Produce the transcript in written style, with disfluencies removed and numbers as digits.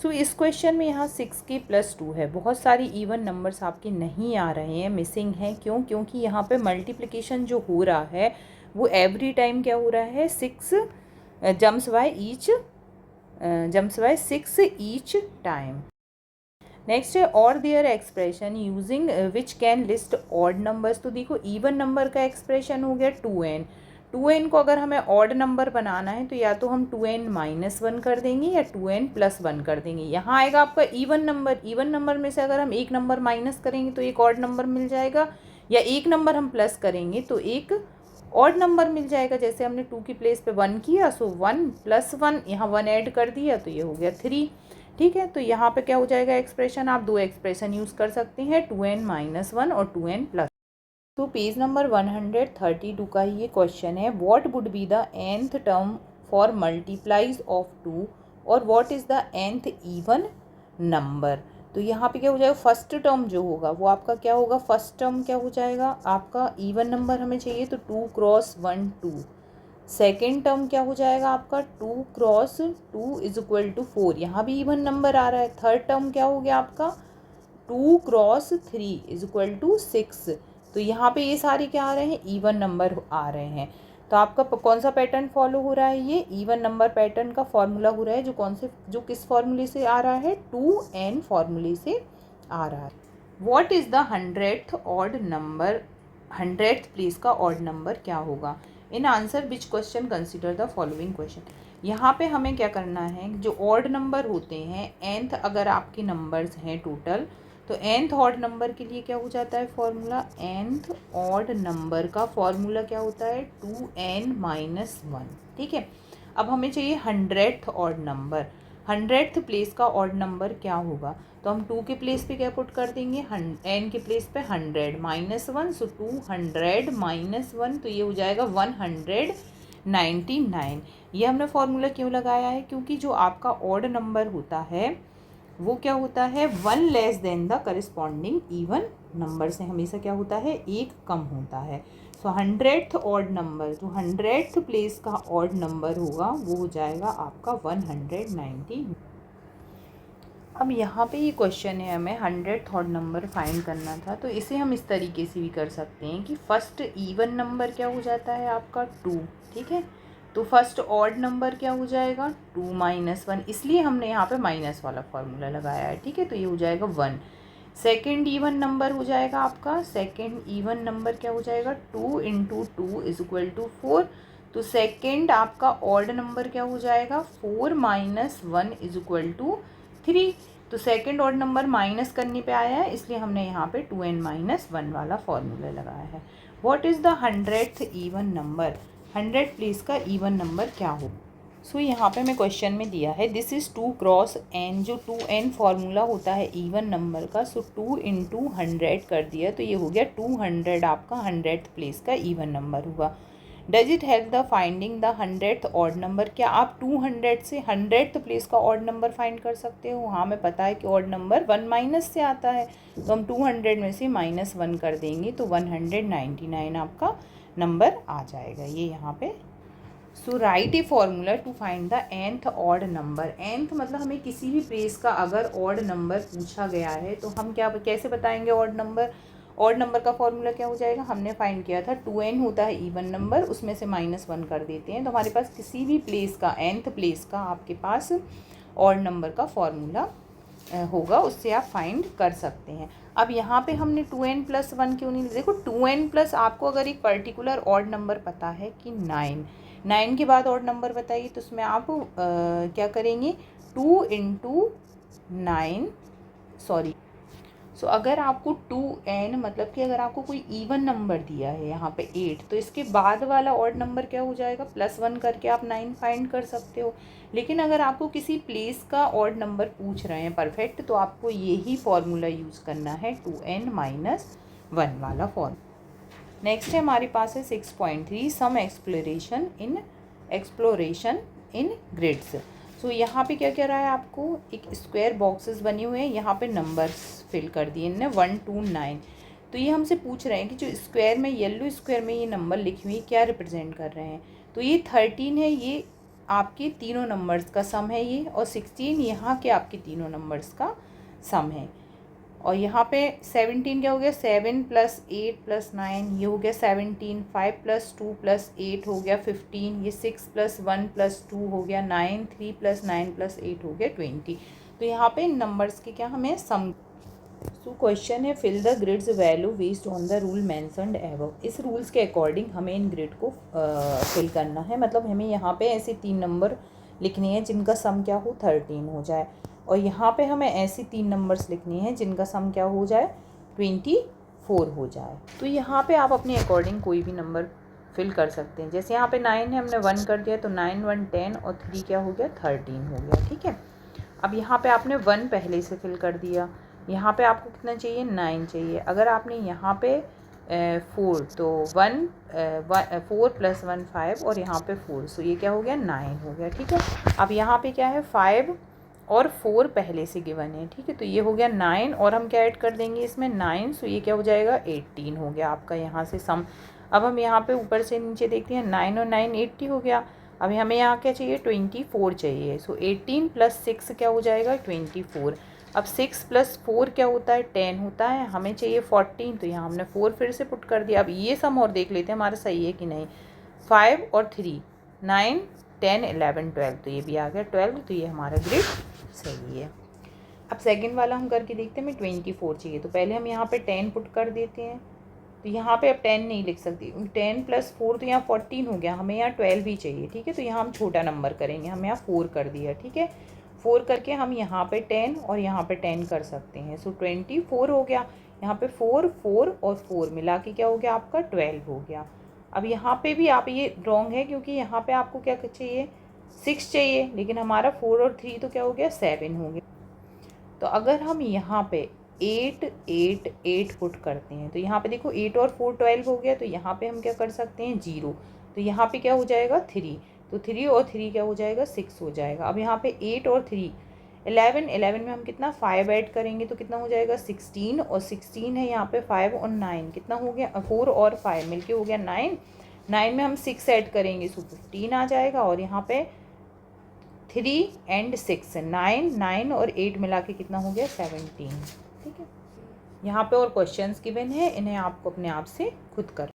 सो इस क्वेश्चन में यहाँ 6k + 2 है। बहुत सारी इवन नंबर्स आपके नहीं आ रहे हैं, मिसिंग हैं। क्यों? क्योंकि यहाँ पे मल्टीप्लिकेशन जो हो रहा है वो एवरी टाइम क्या हो रहा है, 6 jumps by 6 each time. Next है और there expression using which can list odd numbers. तो देखो इवन नंबर का एक्सप्रेशन हो गया 2n। 2n को अगर हमें ऑड नंबर बनाना है तो या तो हम 2n - 1 कर देंगे या 2n + 1 कर देंगे। यहाँ आएगा आपका इवन नंबर। इवन नंबर में से अगर हम एक नंबर माइनस करेंगे तो एक ऑड नंबर मिल जाएगा, या एक नंबर हम प्लस करेंगे तो एक ऑड नंबर मिल जाएगा। जैसे हमने 2 की प्लेस पे 1 किया, सो 1 + 1, यहाँ 1 ऐड कर दिया तो ये हो गया 3। ठीक है, तो यहाँ पे क्या हो जाएगा एक्सप्रेशन, आप दो एक्सप्रेशन यूज़ कर सकते हैं, 2n - 1 और 2n +। तो पेज नंबर 132 का ये क्वेश्चन है, what would be the nth term for multiplies of 2 और what is the nth even number. तो यहाँ पे क्या हो जाएगा, फर्स्ट टर्म जो होगा वो आपका क्या होगा, फर्स्ट टर्म क्या हो जाएगा आपका, इवन नंबर हमें चाहिए तो 2 × 1 2। सेकेंड टर्म क्या हो जाएगा आपका 2 × 2 = 4, यहाँ भी इवन नंबर आ रहा है। थर्ड टर्म क्या हो गया आपका 2 × 3 = 6। तो यहाँ पे ये सारे क्या आ रहे हैं, इवन नंबर आ रहे हैं। तो आपका कौन सा पैटर्न फॉलो हो रहा है, ये इवन नंबर पैटर्न का फॉर्मूला हो रहा है, जो किस फॉर्मूले से आ रहा है, 2n फॉर्मूले से आ रहा है। What is the 100th odd number, 100th place का ऑड नंबर क्या होगा। In answer which question consider the following question. यहाँ पे हमें क्या करना है, जो ऑड नंबर होते हैं, nth अगर आपके नंबर्स हैं टोटल, तो nth ऑड नंबर के लिए क्या हो जाता है फॉर्मूला, nth ऑड नंबर का फॉर्मूला क्या होता है 2n - 1। ठीक है, अब हमें चाहिए 100th odd number. 100th place का ऑड नंबर क्या होगा, तो हम 2 के प्लेस पे क्या पुट कर देंगे, n के प्लेस पे 100 -1, सो 200 - 1, तो ये हो जाएगा 199। ये हमने फॉर्मूला क्यों लगाया है, क्योंकि जो आपका ऑड नंबर होता है वो क्या होता है 1 less than the corresponding even number से हमेशा क्या होता है, एक कम होता है। सो 100th ऑड नंबर, जो 100th प्लेस का ऑड नंबर होगा वो हो जाएगा आपका 190। अब यहाँ पे ये क्वेश्चन है, हमें 100th ऑड नंबर फाइंड करना था, तो इसे हम इस तरीके से भी कर सकते हैं कि फर्स्ट इवन नंबर क्या हो जाता है आपका 2। ठीक है, तो फर्स्ट ऑड नंबर क्या हो जाएगा 2 - 1, इसलिए हमने यहाँ पे माइनस वाला फॉर्मूला लगाया है। ठीक है, तो ये हो जाएगा 1। सेकेंड इवन नंबर हो जाएगा आपका, सेकेंड इवन नंबर क्या हो जाएगा 2 × 2 = 4। तो सेकेंड आपका ऑड नंबर क्या हो जाएगा 4 - 1 = 3। तो सेकेंड ऑड नंबर माइनस करने पे आया है, इसलिए हमने यहाँ पे 2n - 1 वाला फॉर्मूला लगाया है। What is the 100th even number, 100 place का इवन नंबर क्या हो। सो यहाँ पे मैं क्वेश्चन में दिया है, दिस इज़ 2 × n, जो 2n फार्मूला होता है इवन नंबर का, सो 2 × 100 कर दिया, तो ये हो गया 200 आपका 100th प्लेस का इवन नंबर हुआ। Does it help the finding the 100th odd number, क्या आप 200 से 100th प्लेस का ऑड नंबर फाइंड कर सकते हो। हाँ, हमें पता है कि ऑड नंबर 1 माइनस से आता है, तो हम 200 में से -1 कर देंगे तो 199 आपका नंबर आ जाएगा, ये यहाँ पे। So write a formula to find the nth odd number. nth मतलब हमें किसी भी प्लेस का अगर ऑड नंबर पूछा गया है तो हम कैसे बताएंगे ऑड नंबर। ऑड नंबर का फॉर्मूला क्या हो जाएगा, हमने फाइंड किया था 2n होता है इवन नंबर, उसमें से -1 कर देते हैं, तो हमारे पास किसी भी प्लेस का, nth प्लेस का आपके पास ऑड नंबर का फॉर्मूला होगा, उससे आप फाइंड कर सकते हैं। अब यहाँ पे हमने 2n + 1 क्यों नहीं, देखो 2n प्लस आपको अगर एक पर्टिकुलर ऑड नंबर पता है कि 9 के बाद ऑड नंबर बताइए, तो उसमें आप क्या करेंगे 2 × 9, सॉरी, सो अगर आपको 2n मतलब कि अगर आपको कोई इवन नंबर दिया है यहाँ पे 8, तो इसके बाद वाला ऑड नंबर क्या हो जाएगा +1 करके आप 9 फाइंड कर सकते हो। लेकिन अगर आपको किसी प्लेस का ऑड नंबर पूछ रहे हैं परफेक्ट, तो आपको यही फॉर्मूला यूज़ करना है 2n - 1 वाला फॉर्मूला। नेक्स्ट है हमारे पास है 6.3 सम एक्सप्लोरेशन इन ग्रिड्स। सो यहाँ पे क्या कह रहा है, आपको एक स्क्वायर बॉक्सेस बने हुए हैं, यहाँ पे नंबर्स फिल कर दिए इनने 1 to 9। तो ये हमसे पूछ रहे हैं कि जो स्क्वायर में, येलो स्क्वायर में ये नंबर लिखे हुए क्या रिप्रेजेंट कर रहे हैं। तो ये 13 है, ये आपके तीनों नंबर्स का सम है ये, और 16 यहाँ के आपके तीनों नंबर्स का सम है। और यहाँ पे 17 क्या हो गया, 7 + 8 + 9 ये हो गया 17, 5 + 2 + 8 हो गया 15, ये 6 + 1 + 2 हो गया 9, 3 + 9 + 8 हो गया 20। तो यहाँ पे इन नंबर्स के क्या हमें सम। सो क्वेश्चन है fill the grids value based on the rule mentioned above. इस रूल्स के अकॉर्डिंग हमें इन ग्रिड को फिल करना है। मतलब हमें यहाँ पे ऐसे 3 नंबर लिखने हैं जिनका सम क्या हो 13 हो जाए, और यहाँ पे हमें ऐसी 3 नंबर्स लिखनी हैं जिनका सम क्या हो जाए 24 हो जाए। तो यहाँ पे आप अपने अकॉर्डिंग कोई भी नंबर फिल कर सकते हैं। जैसे यहाँ पे 9 है, हमने 1 कर दिया तो 9 1 10 और 3 क्या हो गया 13 हो गया। ठीक है, अब यहाँ पे आपने 1 पहले से फिल कर दिया। यहाँ पे आपको कितना चाहिए 9 चाहिए। अगर आपने यहाँ पे 4 तो 1 4 + 1 5 और यहाँ पे 4, सो ये क्या हो गया 9 हो गया। ठीक है, अब यहाँ पे क्या है 5 और 4 पहले से गिवन है। ठीक है, तो ये हो गया 9 और हम क्या ऐड कर देंगे इसमें 9, सो ये क्या हो जाएगा 18 हो गया आपका यहाँ से सम। अब हम यहाँ पे ऊपर से नीचे देखते हैं 9 और 9 80 हो गया। अब हमें यहाँ क्या चाहिए 24 चाहिए, सो 18 + 6 क्या हो जाएगा 24। अब 6 + 4 क्या होता है 10 होता है, हमें चाहिए 14, तो यहाँ हमने 4 फिर से पुट कर दिया। अब ये सम और देख लेते हैं हमारा सही है कि नहीं। 5 और 3 9 10 11 12, तो ये भी आ गया 12, तो ये हमारा ग्रिड सही है। अब सेकंड वाला हम करके देखते हैं। हमें 24 चाहिए, तो पहले हम यहाँ पे 10 पुट कर देते हैं। तो यहाँ पे अब 10 नहीं लिख सकती, 10 + 4 तो यहाँ 14 हो गया, हमें यहाँ 12 भी चाहिए। ठीक है, तो यहाँ हम छोटा नंबर करेंगे, हम यहाँ 4 कर दिया। ठीक है, 4 करके हम यहाँ पे 10 और यहाँ पे 10 कर सकते हैं, सो 24 हो गया। यहाँ पे 4 4 और 4 मिला के क्या हो गया आपका 12 हो गया। अब यहाँ पे भी आप ये रॉन्ग है, क्योंकि यहाँ पे आपको क्या चाहिए 6 चाहिए, लेकिन हमारा 4 और 3 तो क्या हो गया 7 हो गया। तो अगर हम यहाँ पे 8 8 8 पुट करते हैं, तो यहाँ पे देखो 8 और 4 12 हो गया, तो यहाँ पे हम क्या कर सकते हैं 0, तो यहाँ पे क्या हो जाएगा 3, तो 3 और 3 क्या हो जाएगा 6 हो जाएगा। अब यहाँ पे 8 और 3 11, 11 में हम कितना 5 ऐड करेंगे तो कितना हो जाएगा 16, और 16 है यहाँ पे 5 और 9 कितना हो गया 4 और 5 मिलके हो गया 9, 9 में हम 6 ऐड करेंगे सो 15 आ जाएगा, और यहाँ पे 3 और 6 9 9 और 8 मिला के कितना हो गया 17। ठीक है, यहाँ पे और क्वेश्चंस गिवन है, इन्हें आपको अपने आप से खुद कर